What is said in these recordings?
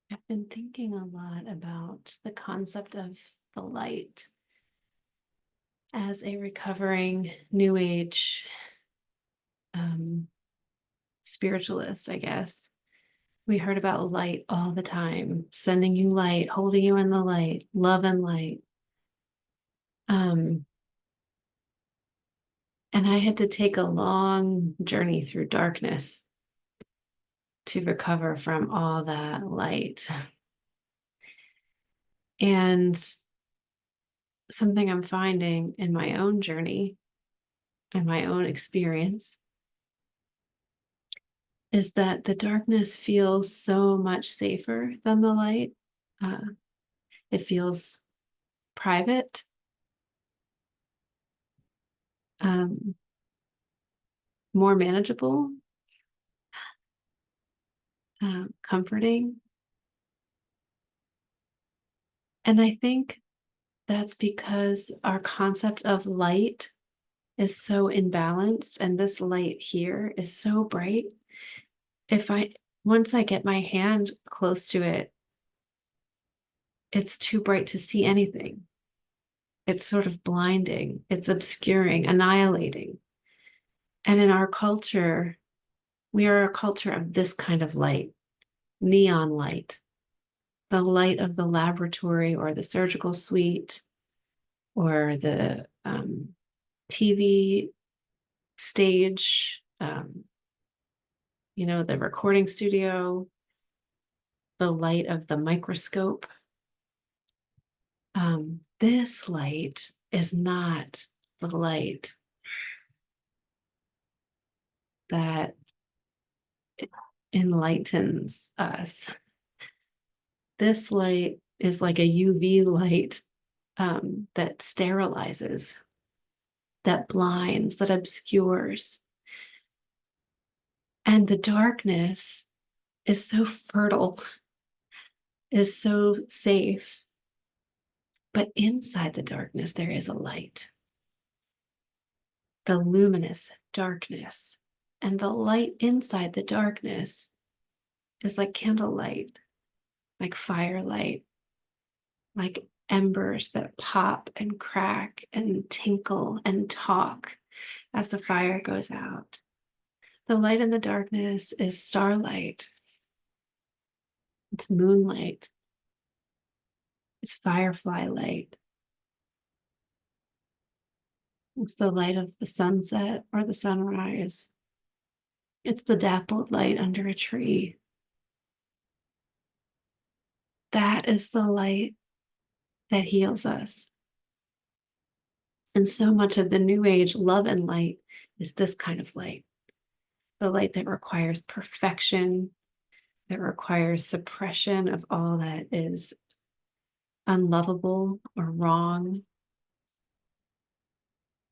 I've been thinking a lot about the concept of the light as a recovering New Age um, spiritualist, I guess. We heard about light all the time, sending you light, holding you in the light, love and light. Um, and I had to take a long journey through darkness to recover from all that light. And something I'm finding in my own journey and my own experience is that the darkness feels so much safer than the light. Uh, it feels private, um, more manageable, comforting. And I think that's because our concept of light is so imbalanced, and this light here is so bright. If I Once I get my hand close to it, it's too bright to see anything. It's sort of blinding, it's obscuring, annihilating. And in our culture, we are a culture of this kind of light, neon light, the light of the laboratory or the surgical suite or the TV stage, the recording studio, the light of the microscope. This light is not the light that enlightens us. This light is like a UV light that sterilizes, that blinds, that obscures. And the darkness is so fertile, is so safe. But inside the darkness, there is a light, the luminous darkness. And the light inside the darkness is like candlelight, like firelight, like embers that pop and crack and tinkle and talk as the fire goes out. The light in the darkness is starlight, it's moonlight, it's firefly light. It's the light of the sunset or the sunrise. It's the dappled light under a tree. That is the light that heals us. And so much of the New Age love and light is this kind of light, the light that requires perfection, that requires suppression of all that is unlovable or wrong.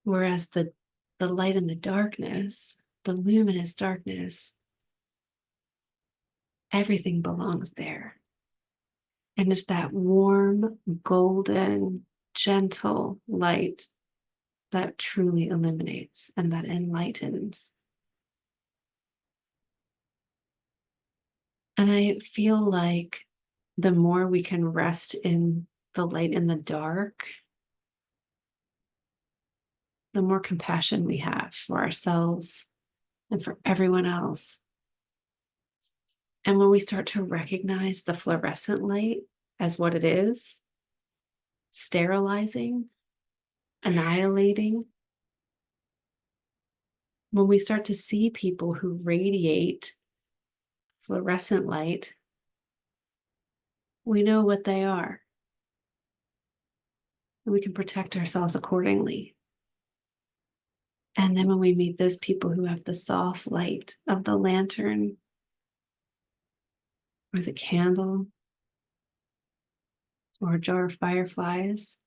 Whereas the light in the darkness, the luminous darkness, everything belongs there. And it's that warm, golden, gentle light that truly illuminates and that enlightens. And I feel like the more we can rest in the light in the dark, the more compassion we have for ourselves and for everyone else. And when we start to recognize the fluorescent light as what it is, sterilizing, annihilating, when we start to see people who radiate fluorescent light, we know what they are. And we can protect ourselves accordingly. And then when we meet those people who have the soft light of the lantern or the candle or a jar of fireflies,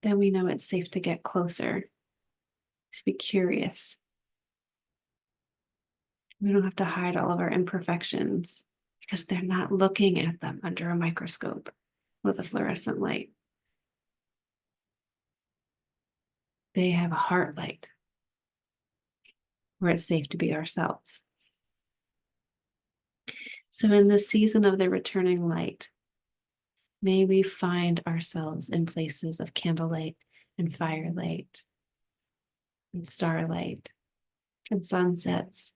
then we know it's safe to get closer, to be curious. We don't have to hide all of our imperfections because they're not looking at them under a microscope with a fluorescent light. They have a heart light where it's safe to be ourselves. So, in the season of the returning light, may we find ourselves in places of candlelight and firelight and starlight and sunsets.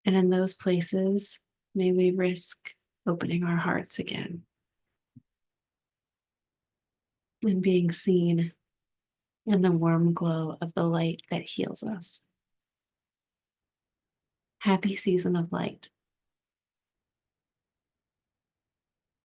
And in those places, may we risk opening our hearts again and being seen in the warm glow of the light that heals us. Happy season of light.